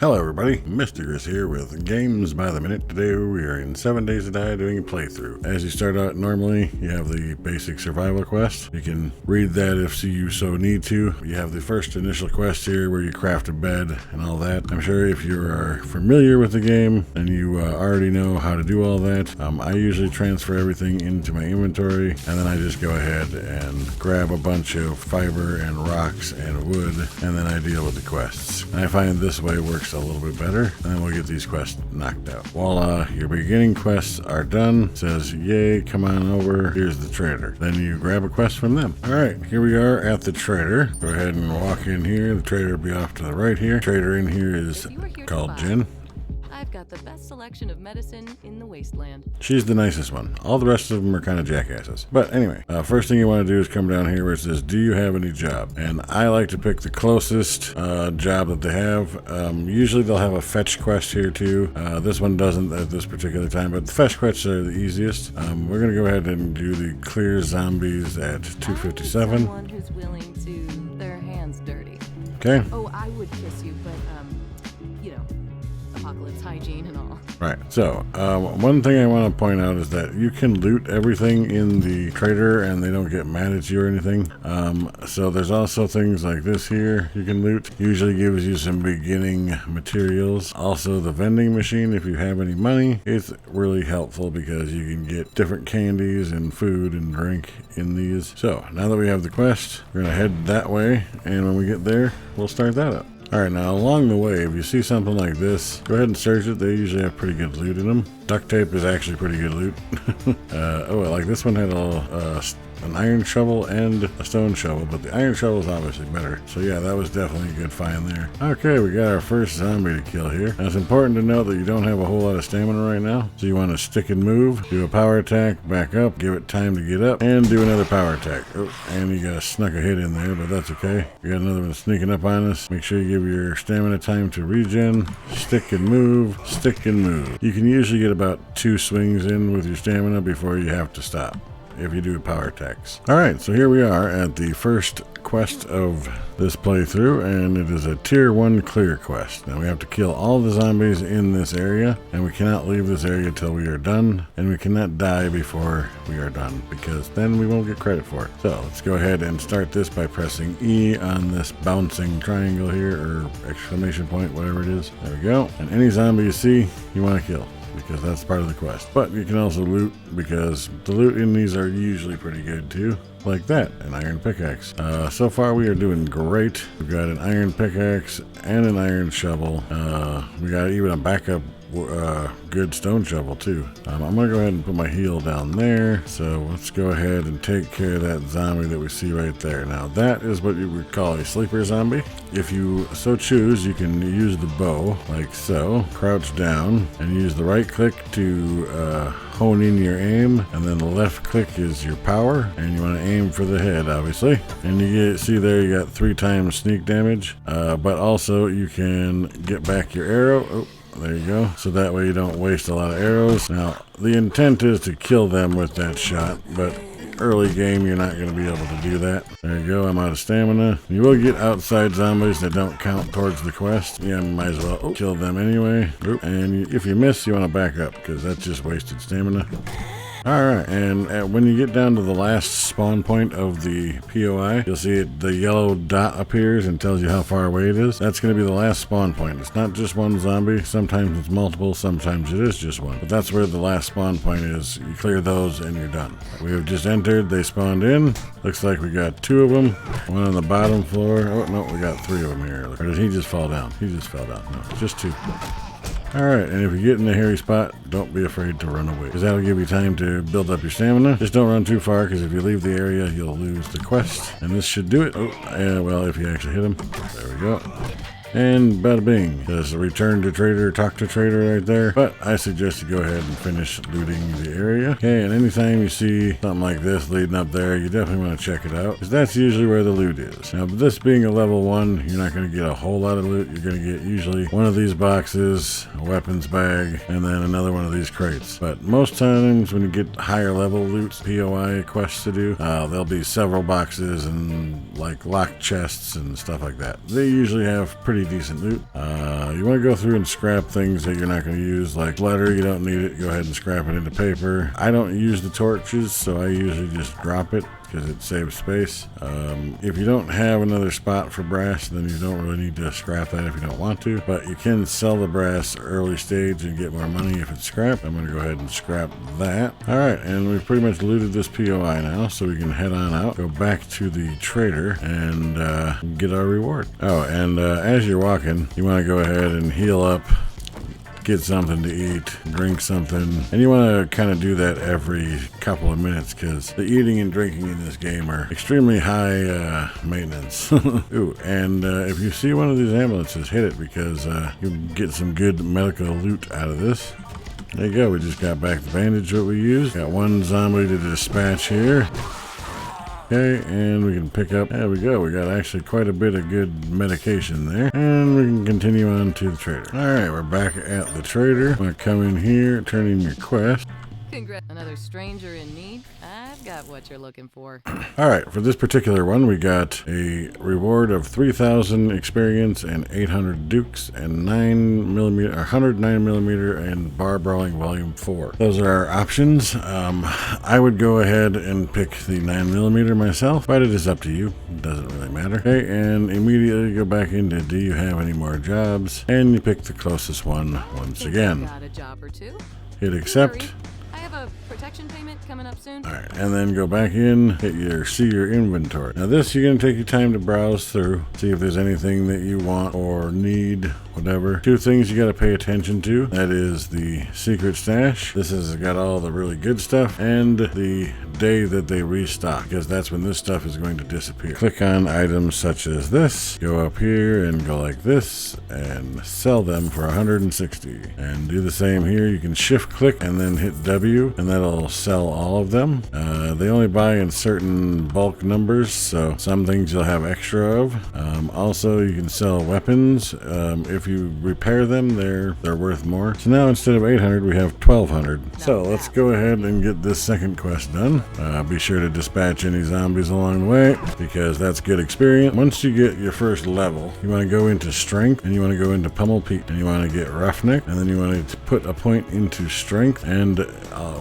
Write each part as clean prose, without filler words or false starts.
Hello everybody, Mr. Chris here with Games by the Minute. Today we are in 7 Days to Die doing a playthrough. As you start out normally, you have the basic survival quest. You can read that if you so need to. You have the first initial quest here where you craft a bed and all that. I'm sure if you are familiar with the game and you already know how to do all that, I usually transfer everything into my inventory and then I just go ahead and grab a bunch of fiber and rocks and wood and then I deal with the quests. And I find this way works a little bit better, and then we'll get these quests knocked out. Voila, your beginning quests are done. It says, yay, come on over. Here's the trader. Then you grab a quest from them. All right, here we are at the trader. Go ahead and walk in here. The trader will be off to the right here. Trader in here is called Jen. I've got the best selection of medicine in the wasteland. She's the nicest one. All the rest of them are kind of jackasses. But anyway, first thing you want to do is come down here where it says, do you have any job? And I like to pick the closest job that they have. Usually they'll have a fetch quest here too. This one doesn't at this particular time, but the fetch quests are the easiest. We're going to go ahead and do the clear zombies at 257. Someone who's willing to their hands dirty. Okay. Oh, I would kiss you, but you know, apocalypse hygiene and all. Right, so one thing I want to point out is that you can loot everything in the trader and they don't get mad at you or anything. So there's also things like this here you can loot. Usually gives you some beginning materials. Also the vending machine, if you have any money, it's really helpful because you can get different candies and food and drink in these. So now that we have the quest, we're gonna head that way, and when we get there, we'll start that up. Alright, now along the way, if you see something like this, go ahead and search it. They usually have pretty good loot in them. Duct tape is actually pretty good loot. Like this one had an iron shovel and a stone shovel, but the iron shovel is obviously better. So yeah, that was definitely a good find there. Okay, we got our first zombie to kill here. Now it's important to note that you don't have a whole lot of stamina right now. So you want to stick and move, do a power attack, back up, give it time to get up, and do another power attack. Oh, and you got a snuck a hit in there, but that's okay. We got another one sneaking up on us. Make sure you give your stamina time to regen. Stick and move, stick and move. You can usually get about 2 swings in with your stamina before you have to stop if you do power attacks. Alright, so here we are at the first quest of this playthrough, and it is a tier 1 clear quest. Now we have to kill all the zombies in this area, and we cannot leave this area until we are done, and we cannot die before we are done, because then we won't get credit for it. So let's go ahead and start this by pressing E on this bouncing triangle here, or exclamation point, whatever it is. There we go. And any zombie you see, you want to kill, because that's part of the quest. But you can also loot, because the loot in these are usually pretty good too. Like that, an iron pickaxe. So far we are doing great. We've got an iron pickaxe and an iron shovel. We got even a backup good stone shovel too. I'm gonna go ahead and put my heal down there. So let's go ahead and take care of that zombie that we see right there. Now that is what you would call a sleeper zombie. If you so choose, you can use the bow like so, crouch down and use the right click to hone in your aim, and then the left click is your power, and you want to aim for the head obviously. And you see there you got 3 times sneak damage, but also you can get back your arrow. Oh, there you go. So that way you don't waste a lot of arrows. Now, the intent is to kill them with that shot, but early game you're not going to be able to do that. There you go. I'm out of stamina. You will get outside zombies that don't count towards the quest. Yeah, might as well kill them anyway. And if you miss, you want to back up, because that's just wasted stamina. Alright, and when you get down to the last spawn point of the POI, you'll see the yellow dot appears and tells you how far away it is. That's going to be the last spawn point. It's not just one zombie. Sometimes it's multiple, sometimes it is just one. But that's where the last spawn point is. You clear those and you're done. We have just entered. They spawned in. Looks like we got 2 of them. One on the bottom floor. Oh, no, we got 3 of them here. Or did he just fall down? He just fell down. No, just 2. Alright, and if you get in a hairy spot, don't be afraid to run away, because that'll give you time to build up your stamina. Just don't run too far, because if you leave the area, you'll lose the quest. And this should do it. Oh, yeah, well, if you actually hit him. There we go. And bada bing. There's a return to trader, talk to trader right there. But I suggest you go ahead and finish looting the area. Okay, and anytime you see something like this leading up there, you definitely want to check it out, because that's usually where the loot is. Now, this being a level 1, you're not going to get a whole lot of loot. You're going to get usually one of these boxes, a weapons bag, and then another one of these crates. But most times when you get higher level loot, POI quests to do, there'll be several boxes and like locked chests and stuff like that. They usually have pretty pretty decent loot. You want to go through and scrap things that you're not going to use, like leather. You don't need it. Go ahead and scrap it into paper. I don't use the torches, so I usually just drop it because it saves space. If you don't have another spot for brass, then you don't really need to scrap that if you don't want to, but you can sell the brass early stage and get more money if it's scrap. I'm going to go ahead and scrap that. All right, and we've pretty much looted this POI now, so we can head on out, go back to the trader, and get our reward. Oh, and as you're walking, you want to go ahead and heal up, get something to eat, drink something, and you want to kind of do that every couple of minutes because the eating and drinking in this game are extremely high maintenance. Ooh, and if you see one of these ambulances, hit it because you get some good medical loot out of this. There you go, we just got back the bandage that we used. Got one zombie to dispatch here. Okay, and we can pick up, there we go, we got actually quite a bit of good medication there. And we can continue on to the trader. Alright, we're back at the trader. I'm gonna come in here, turn in your quest. Congrats. Another stranger in need? I've got what you're looking for. Alright, for this particular one, we got a reward of 3,000 experience and 800 dukes and 109mm and bar brawling volume 4. Those are our options. I would go ahead and pick the 9mm myself, but it is up to you. It doesn't really matter. Okay, and immediately go back into do you have any more jobs? And you pick the closest one once again. Got a job or two? Hit accept. I have a protection payment coming up soon. All right, and then go back in, see your inventory. Now this, you're gonna take your time to browse through, see if there's anything that you want or need, whatever. Two things you gotta pay attention to. That is the secret stash. This has got all the really good stuff, and the day that they restock, because that's when this stuff is going to disappear. Click on items such as this, go up here and go like this, and sell them for 160. And do the same here. You can shift click and then hit W, and that'll sell all of them. They only buy in certain bulk numbers, so some things you'll have extra of. Also, you can sell weapons. If you repair them, they're worth more. So now instead of 800, we have 1,200. So let's go ahead and get this second quest done. Be sure to dispatch any zombies along the way because that's good experience. Once you get your first level, you want to go into strength and you want to go into pummel Pete and you want to get roughneck and then you want to put a point into strength and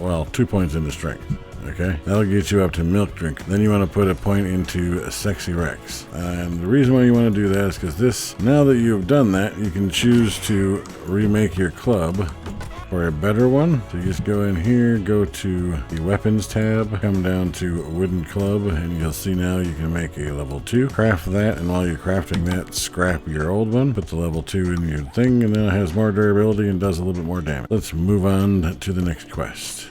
well, 2 points into strength. Okay, that'll get you up to milk drink. Then you want to put a point into sexy Rex. And the reason why you want to do that is because this, now that you've done that, you can choose to remake your club for a better one. So you just go in here, go to the weapons tab, come down to wooden club, and you'll see now you can make a level 2. Craft that, and while you're crafting that, scrap your old one, put the level 2 in your thing, and then it has more durability and does a little bit more damage. Let's move on to the next quest.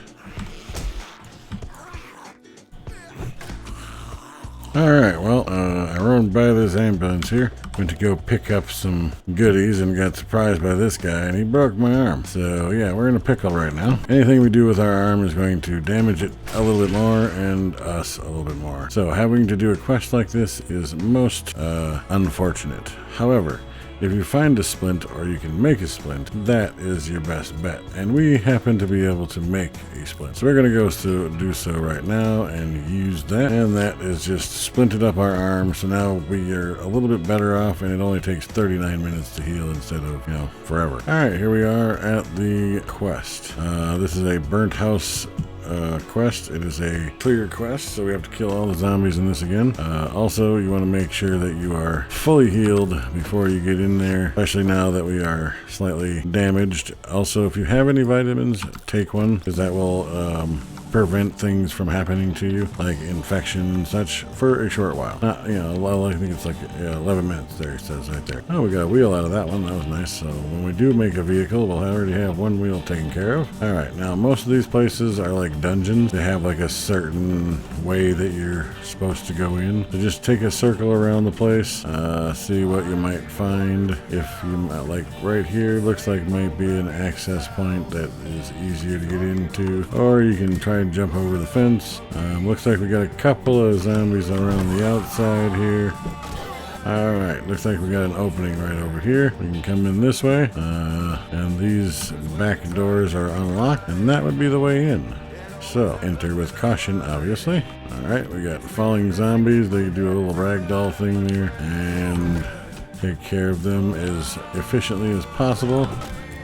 Alright, well, I rode by this ambulance here, went to go pick up some goodies and got surprised by this guy and he broke my arm. So yeah, we're in a pickle right now. Anything we do with our arm is going to damage it a little bit more and us a little bit more. So having to do a quest like this is most unfortunate. However, if you find a splint or you can make a splint, that is your best bet. And we happen to be able to make a splint. So we're going to go do so right now and use that. And that is just splinted up our arm. So now we are a little bit better off and it only takes 39 minutes to heal instead of, you know, forever. All right, here we are at the quest. This is a burnt house quest. It is a clear quest, so we have to kill all the zombies in this again. Also, you want to make sure that you are fully healed before you get in there, especially now that we are slightly damaged. Also, if you have any vitamins, take one, because that will prevent things from happening to you, like infection and such, for a short while. Not, you know, I think it's like 11 minutes there, it says right there. Oh, we got a wheel out of that one. That was nice. So when we do make a vehicle, we'll already have one wheel taken care of. All right, now most of these places are like dungeons. They have like a certain way that you're supposed to go in. So just take a circle around the place, see what you might find. If you, like right here, looks like might be an access point that is easier to get into, or you can try and jump over the fence. Looks like we got a couple of zombies around the outside here. Alright, looks like we got an opening right over here. We can come in this way, and these back doors are unlocked, and that would be the way in. So, enter with caution, obviously. Alright, we got falling zombies. They do a little ragdoll thing there, and take care of them as efficiently as possible.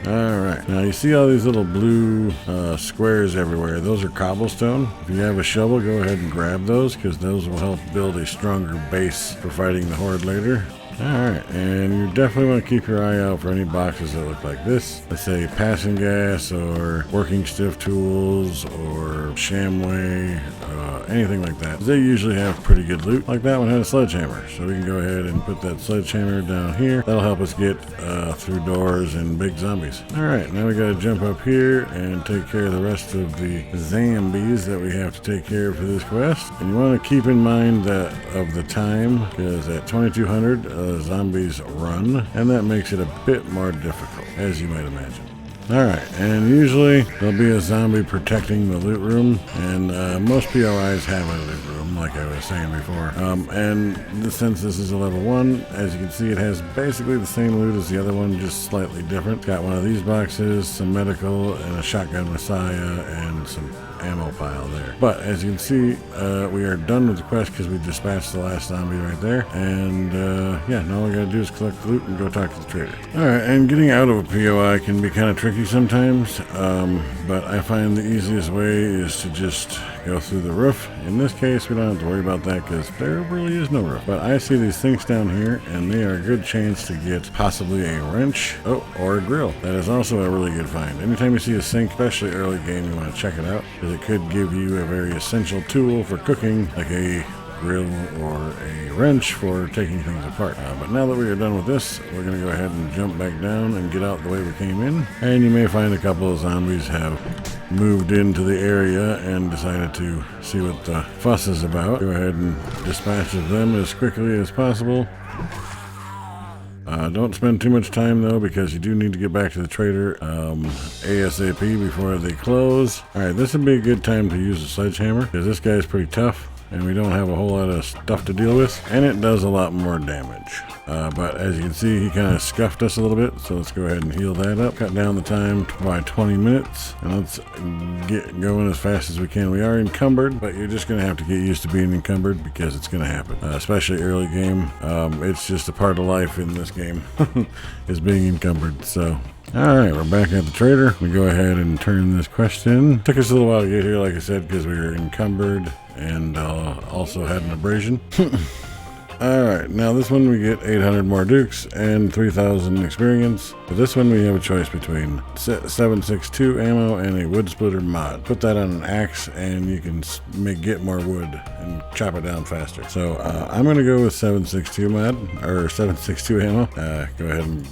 Alright, now you see all these little blue squares everywhere. Those are cobblestone. If you have a shovel, go ahead and grab those, because those will help build a stronger base for fighting the horde later. Alright, and you definitely want to keep your eye out for any boxes that look like this. Let's say passing gas, or working stiff tools, or shamway, anything like that. They usually have pretty good loot. Like that one had a sledgehammer, so we can go ahead and put that sledgehammer down here. That'll help us get through doors and big zombies. Alright, now we gotta jump up here and take care of the rest of the zombies that we have to take care of for this quest. And you want to keep in mind that of the time, because at 2200 zombies run, and that makes it a bit more difficult, as you might imagine. Alright, and usually there'll be a zombie protecting the loot room, and most POIs have a loot room, like I was saying before. And since this is a level 1, as you can see, it has basically the same loot as the other one, just slightly different. It's got one of these boxes, some medical, and a shotgun messiah, and some ammo pile there. But as you can see, we are done with the quest because we dispatched the last zombie right there. And yeah, now all we gotta do is collect the loot and go talk to the trader. Alright, and getting out of a POI can be kind of tricky sometimes, but I find the easiest way is to just go through the roof. In this case, we don't have to worry about that because there really is no roof. But I see these things down here, and they are a good chance to get possibly a wrench, or a grill. That is also a really good find. Anytime you see a sink, especially early game, you want to check it out, because it could give you a very essential tool for cooking, like a grill or a wrench for taking things apart. But now that we are done with this, we're going to go ahead and jump back down and get out the way we came in. And you may find a couple of zombies have moved into the area and decided to see what the fuss is about. Go ahead and dispatch of them as quickly as possible. Don't spend too much time though, because you do need to get back to the trader ASAP before they close. Alright, this would be a good time to use a sledgehammer, because this guy's pretty tough and we don't have a whole lot of stuff to deal with, and it does a lot more damage. But as you can see, he kind of scuffed us a little bit, so let's go ahead and heal that up. Cut down the time by 20 minutes, and let's get going as fast as we can. We are encumbered, but you're just going to have to get used to being encumbered, because it's going to happen, especially early game. It's just a part of life in this game, is being encumbered. So alright, we're back at the trader. We go ahead and turn this quest in. Took us a little while to get here, like I said, because we were encumbered and also had an abrasion. Alright, now this one we get 800 more dukes and 3,000 experience. For this one we have a choice between 7.62 ammo and a wood splitter mod. Put that on an axe and you can get more wood and chop it down faster. So I'm going to go with 7.62 mod, or 7.62 ammo. Go ahead and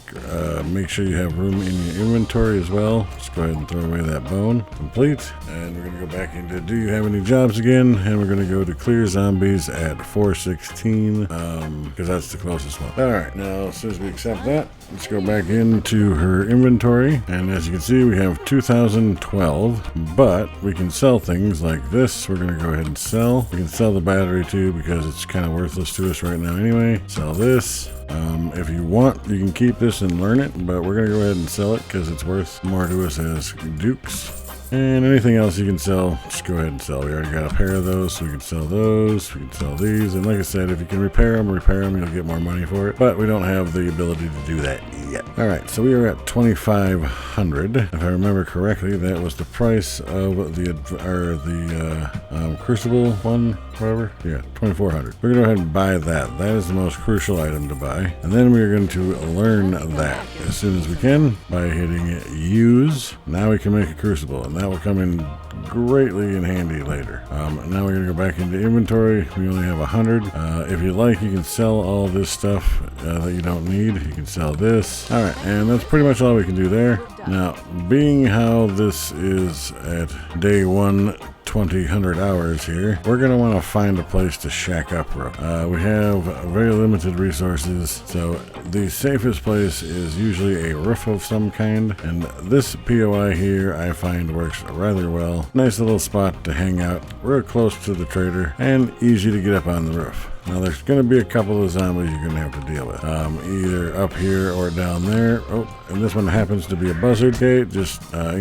make sure you have room in your inventory as well. Just go ahead and throw away that bone. Complete. And we're going to go back into do you have any jobs again, and we're going to go to clear zombies at 416. Because that's the closest one. Alright, now as soon as we accept that, let's go back into her inventory, and as you can see we have 2012, but we can sell things like this. We're going to go ahead and sell. We can sell the battery too, because it's kind of worthless to us right now anyway. Sell this. If you want, you can keep this and learn it, but we're going to go ahead and sell it because it's worth more to us as dukes. And anything else you can sell, just go ahead and sell. We already got a pair of those, so we can sell those. We can sell these. And like I said, if you can repair them, you'll get more money for it. But we don't have the ability to do that yet. Alright, so we are at 2,500. If I remember correctly, that was the price of the Crucible one, whatever. Yeah, 2,400. We're going to go ahead and buy that. That is the most crucial item to buy. And then we're going to learn that as soon as we can by hitting use. Now we can make a Crucible, and that will come in greatly in handy later. Now we're going to go back into inventory. We only have 100. If you like, you can sell all this stuff that you don't need. You can sell this. Alright, and that's pretty much all we can do there. Now, being how this is at day 1, 2,000 hours here, we're going to want to find a place to shack up real. We have very limited resources, so the safest place is usually a roof of some kind, and this POI here I find works rather well. Nice little spot to hang out, real close to the trader, and easy to get up on the roof. Now there's going to be a couple of zombies you're going to have to deal with, either up here or down there. Oh, and this one happens to be a buzzard. Okay, just let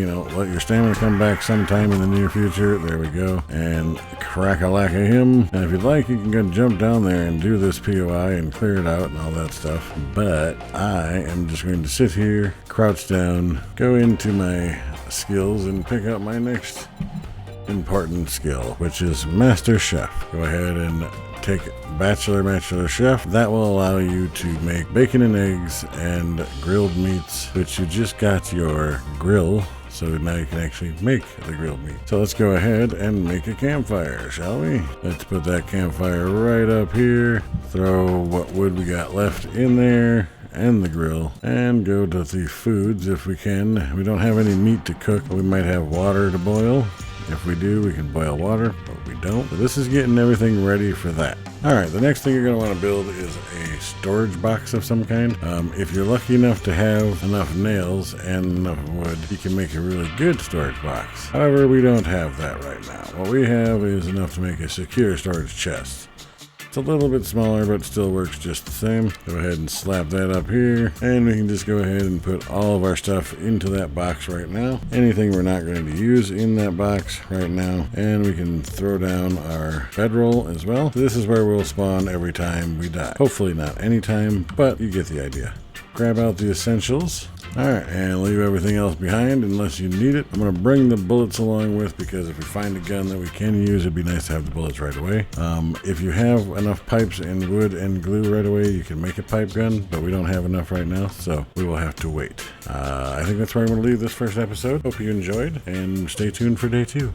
your stamina come back sometime in the near future. There we go, and crack-a-lack of him. And if you'd like, you can go jump down there and do this POI and clear it out and all that stuff. But I am just going to sit here, crouch down, go into my skills, and pick up my next important skill, which is Master Chef. Go ahead and take Bachelor Chef. That will allow you to make bacon and eggs and grilled meats, which you just got your grill. So now you can actually make the grilled meat. So let's go ahead and make a campfire, shall we? Let's put that campfire right up here. Throw what wood we got left in there and the grill, and go to the foods if we can. We don't have any meat to cook. We might have water to boil. If we do, we can boil water, but we don't. So this is getting everything ready for that. All right, the next thing you're going to want to build is a storage box of some kind. If you're lucky enough to have enough nails and enough wood, you can make a really good storage box. However, we don't have that right now. What we have is enough to make a secure storage chest. It's a little bit smaller, but still works just the same. Go ahead and slap that up here, and we can just go ahead and put all of our stuff into that box right now. Anything we're not going to use in that box right now, and we can throw down our bedroll as well. This is where we'll spawn every time we die. Hopefully not anytime, but you get the idea. Grab out the essentials. Alright, and leave everything else behind unless you need it. I'm going to bring the bullets along with, because if we find a gun that we can use, it'd be nice to have the bullets right away. If you have enough pipes and wood and glue right away, you can make a pipe gun, but we don't have enough right now, so we will have to wait. I think that's where I'm going to leave this first episode. Hope you enjoyed, and stay tuned for day 2.